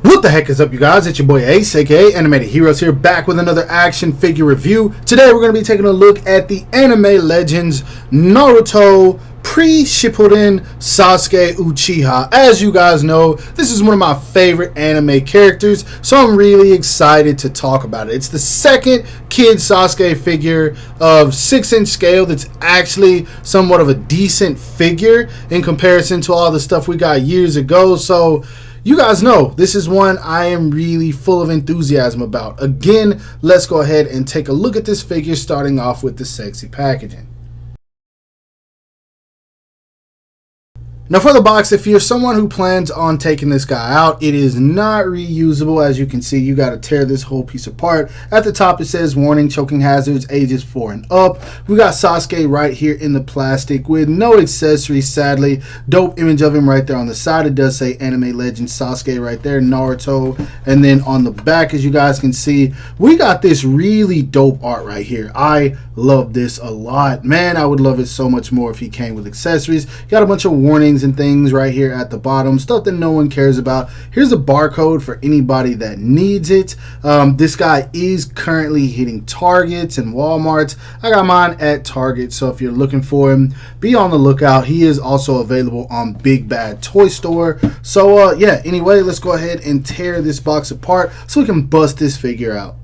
What the heck is up, you guys? It's your boy Ace, aka Animated Heroes, here, back with another action figure review. Today we're going to be taking a look at the anime legends Naruto pre-Shippuden Sasuke Uchiha. As you guys know, this is one of my favorite anime characters, so I'm really excited to talk about it. It's the second kid Sasuke figure of 6-inch scale that's actually somewhat of a decent figure in comparison to all the stuff we got years ago. So you guys know this is one I am really full of enthusiasm about. Again, let's go ahead and take a look at this figure, starting off with the sexy packaging. Now for the box, if you're someone who plans on taking this guy out, it is not reusable. As you can see, you got to tear this whole piece apart. At the top it says warning, choking hazards, ages 4 and up. We got Sasuke right here in the plastic with no accessories, sadly. Dope image of him right there on the side. It does say anime legend Sasuke right there, Naruto. And then on the back, as you guys can see, we got this really dope art right here. I love this a lot. Man, I would love it so much more if he came with accessories. Got a bunch of warnings and things right here at the bottom, stuff that no one cares about. Here's a barcode for anybody that needs it. This guy is currently hitting Targets and Walmarts. I got mine at Target, so if you're looking for him, be on the lookout. He is also available on Big Bad Toy Store. So yeah, anyway, let's go ahead and tear this box apart so we can bust this figure out.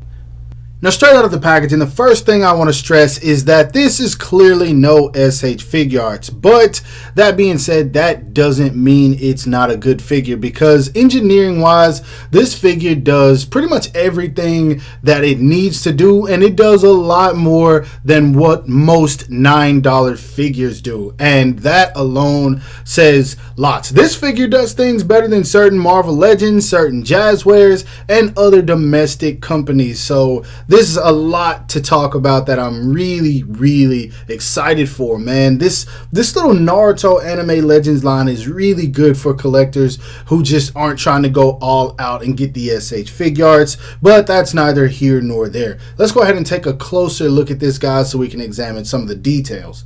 Now, straight out of the packaging, the first thing I want to stress is that this is clearly no SH Figuarts. But that being said, that doesn't mean it's not a good figure, because engineering-wise, this figure does pretty much everything that it needs to do, and it does a lot more than what most $9 figures do. And that alone says lots. This figure does things better than certain Marvel Legends, certain Jazzwares, and other domestic companies. So this is a lot to talk about that I'm really excited for, man. This little Naruto anime legends line is really good for collectors who just aren't trying to go all out and get the SH Figuarts, but that's neither here nor there. Let's go ahead and take a closer look at this guy so we can examine some of the details.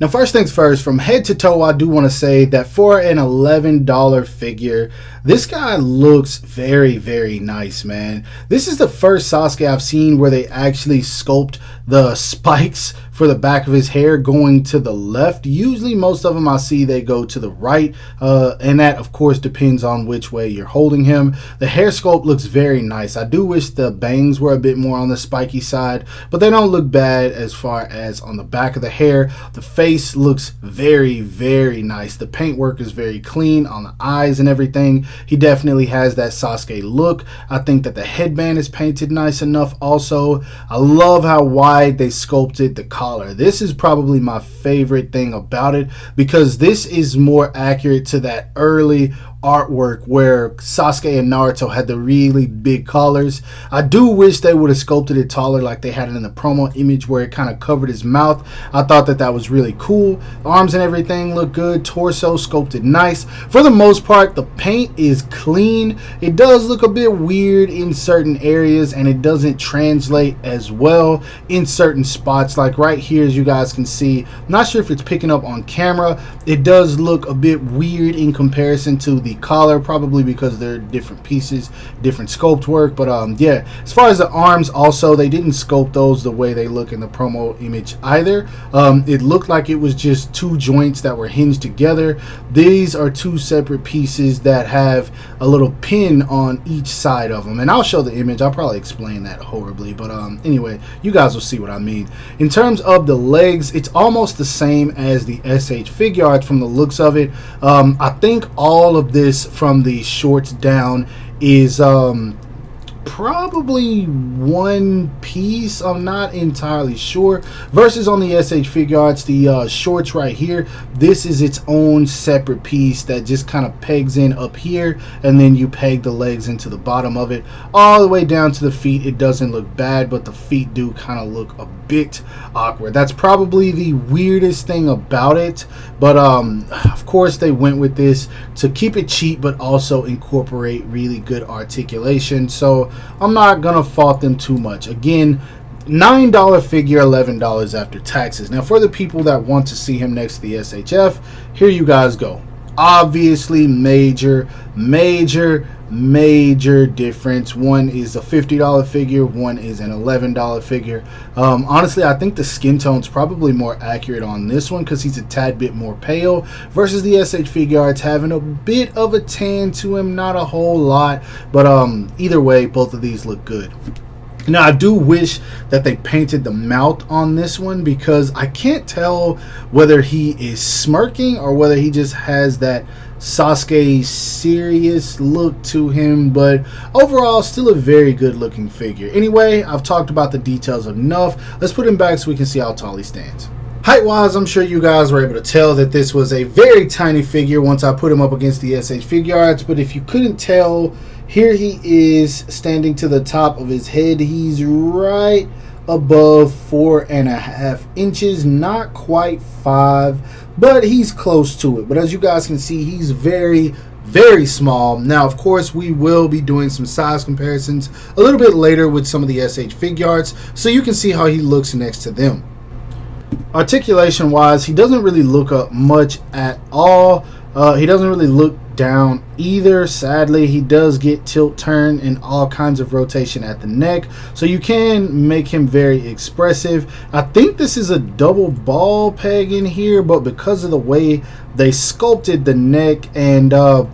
Now, first things first, from head to toe, I do want to say that for an $11 figure, this guy looks very nice, man. This is the first Sasuke I've seen where they actually sculpt the spikes for the back of his hair going to the left. Usually most of them I see they go to the right, and that of course depends on which way you're holding him. The hair sculpt looks very nice. I do wish the bangs were a bit more on the spiky side, but they don't look bad as far as on the back of the hair. The face looks very nice. The paintwork is very clean on the eyes and everything. He definitely has that Sasuke look. I think that the headband is painted nice enough also. I love how wide they sculpted the collar. This is probably my favorite thing about it, because this is more accurate to that early artwork where Sasuke and Naruto had the really big collars. I do wish they would have sculpted it taller like they had it in the promo image where it kind of covered his mouth. I thought that was really cool. Arms and everything look good. Torso sculpted nice. For the most part, the paint is clean. It does look a bit weird in certain areas, and it doesn't translate as well in certain spots. Like right here, as you guys can see, I'm not sure if it's picking up on camera. It does look a bit weird in comparison to the collar, probably because they're different pieces, different sculpt work. But yeah, as far as the arms, also they didn't sculpt those the way they look in the promo image either. It looked like it was just two joints that were hinged together. These are two separate pieces that have a little pin on each side of them, and I'll show the image. I'll probably explain that horribly, but anyway, you guys will see what I mean. In terms of the legs, it's almost the same as the SH Figuarts from the looks of it. I think all of this from the shorts down is probably one piece. I'm not entirely sure. Versus on the SH Figuarts, the shorts right here, this is its own separate piece that just kind of pegs in up here, and then you peg the legs into the bottom of it all the way down to the feet. It doesn't look bad, but the feet do kind of look a bit awkward. That's probably the weirdest thing about it, but of course they went with this to keep it cheap but also incorporate really good articulation. So I'm not gonna fault them too much. Again, $9 figure, $11 after taxes. Now for the people that want to see him next to the SHF, here you guys go. obviously major difference. One is a $50 figure, one is an $11 figure. Honestly, I think the skin tone's probably more accurate on this one because he's a tad bit more pale versus the SH Figuarts having a bit of a tan to him, not a whole lot, but either way, both of these look good. Now, I do wish that they painted the mouth on this one because I can't tell whether he is smirking or whether he just has that Sasuke serious look to him, but overall still a very good looking figure. Anyway, I've talked about the details enough. Let's put him back so we can see how tall he stands. Height wise, I'm sure you guys were able to tell that this was a very tiny figure once I put him up against the SH Figuarts, but if you couldn't tell, here he is standing to the top of his head. He's right above 4.5 inches, not quite 5, but he's close to it. But as you guys can see, he's very small. Now, of course, we will be doing some size comparisons a little bit later with some of the SH Figuarts, so you can see how he looks next to them. Articulation wise, he doesn't really look up much at all. He doesn't really look down either. Sadly, he does get tilt turn and all kinds of rotation at the neck, so you can make him very expressive. I think this is a double ball peg in here, but because of the way they sculpted the neck and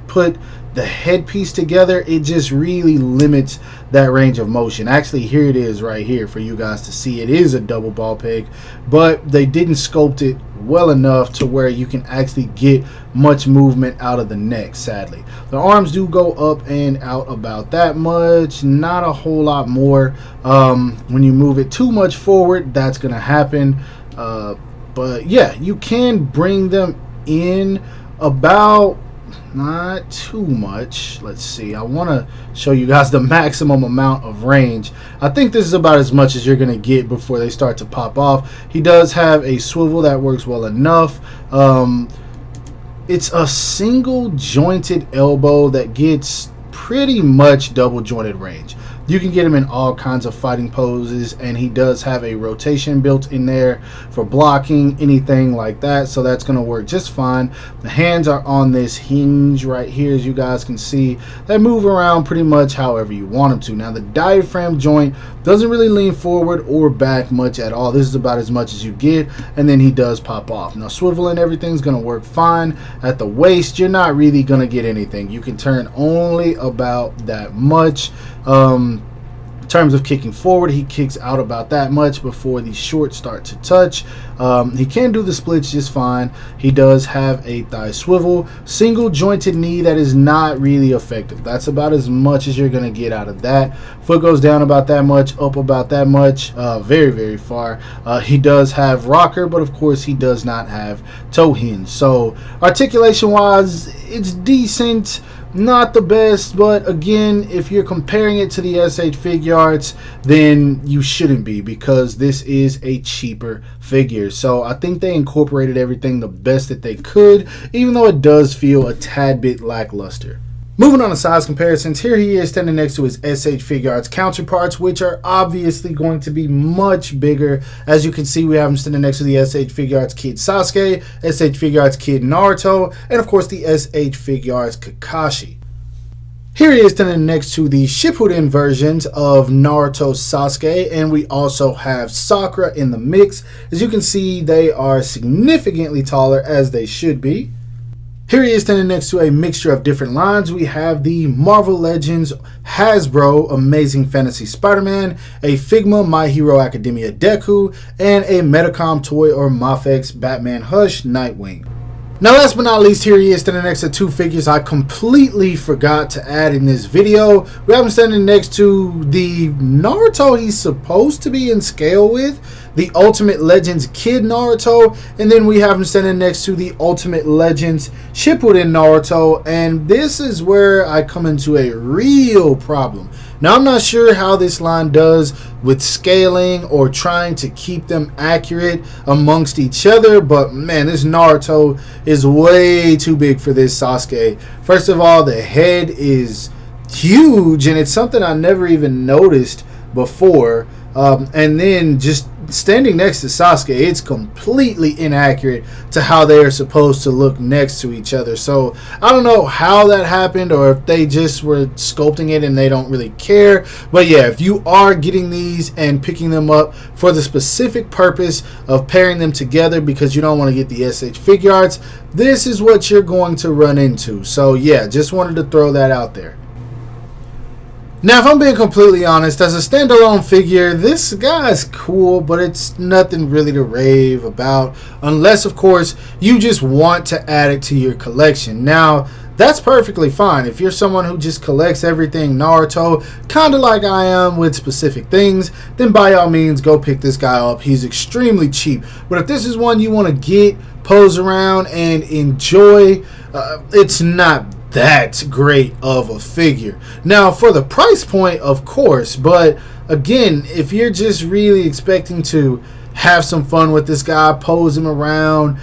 put the headpiece together, it just really limits that range of motion. Actually, here it is right here for you guys to see. It is a double ball peg, but they didn't sculpt it well enough to where you can actually get much movement out of the neck. Sadly, the arms do go up and out about that much, not a whole lot more. When you move it too much forward, that's gonna happen, but yeah, you can bring them in about, not too much. Let's see, I want to show you guys the maximum amount of range. I think this is about as much as you're going to get before they start to pop off. He does have a swivel that works well enough. It's a single jointed elbow that gets pretty much double jointed range. You can get him in all kinds of fighting poses, and he does have a rotation built in there for blocking, anything like that, so that's going to work just fine. The hands are on this hinge right here, as you guys can see. They move around pretty much however you want them to. Now, the diaphragm joint doesn't really lean forward or back much at all. This is about as much as you get, and then he does pop off. Now, swivel and everything's going to work fine. At the waist, you're not really going to get anything. You can turn only about that much. In terms of kicking forward, he kicks out about that much before the shorts start to touch. He can do the splits just fine. He does have a thigh swivel, single jointed knee that is not really effective. That's about as much as you're going to get out of that. Foot goes down about that much, up about that much, very far. He does have rocker, but of course he does not have toe hinge. So articulation wise, it's decent. Not the best, but again, if you're comparing it to the SH Figuarts, then you shouldn't be, because this is a cheaper figure. So I think they incorporated everything the best that they could, even though it does feel a tad bit lackluster. Moving on to size comparisons, here he is standing next to his SH Figuarts counterparts, which are obviously going to be much bigger. As you can see, we have him standing next to the SH Figuarts Kid Sasuke, SH Figuarts Kid Naruto, and of course the SH Figuarts Kakashi. Here he is standing next to the Shippuden versions of Naruto Sasuke, and we also have Sakura in the mix. As you can see, they are significantly taller, as they should be. Here he is standing next to a mixture of different lines. We have the Marvel Legends Hasbro Amazing Fantasy Spider-Man, a Figma My Hero Academia Deku, and a Metacom Toy or Mafex Batman Hush Nightwing. Now, last but not least, here he is standing next to two figures I completely forgot to add in this video. We have him standing next to the Naruto he's supposed to be in scale with, the Ultimate Legends Kid Naruto, and then we have him standing next to the Ultimate Legends Shippuden Naruto, and this is where I come into a real problem. Now, I'm not sure how this line does with scaling or trying to keep them accurate amongst each other, but man, this Naruto is way too big for this Sasuke. First of all, the head is huge, and it's something I never even noticed before. And then just standing next to Sasuke, it's completely inaccurate to how they are supposed to look next to each other. So I don't know how that happened, or if they just were sculpting it and they don't really care. But yeah, if you are getting these and picking them up for the specific purpose of pairing them together because you don't want to get the SH Figuarts, this is what you're going to run into. So yeah, just wanted to throw that out there. Now, if I'm being completely honest, as a standalone figure, this guy's cool, but it's nothing really to rave about, unless, of course, you just want to add it to your collection. Now, that's perfectly fine. If you're someone who just collects everything Naruto, kind of like I am with specific things, then by all means, go pick this guy up. He's extremely cheap. But if this is one you want to get, pose around, and enjoy, it's not that great of a figure. Now, for the price point, of course, but again, if you're just really expecting to have some fun with this guy, pose him around,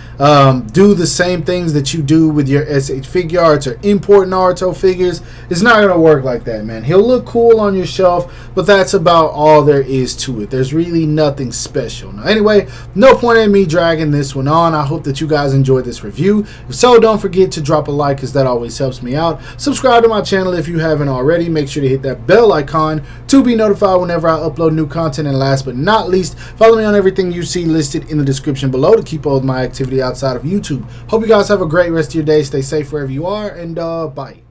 do the same things that you do with your SH Figuarts or import Naruto figures, it's not going to work like that, man. He'll look cool on your shelf, but that's about all there is to it. There's really nothing special. Now, anyway, no point in me dragging this one on. I hope that you guys enjoyed this review. If so, don't forget to drop a like, because that always helps me out. Subscribe to my channel if you haven't already. Make sure to hit that bell icon to be notified whenever I upload new content. And last but not least, follow me on everything you see listed in the description below to keep up with my activity outside of YouTube. Hope you guys have a great rest of your day. Stay safe wherever you are, and bye.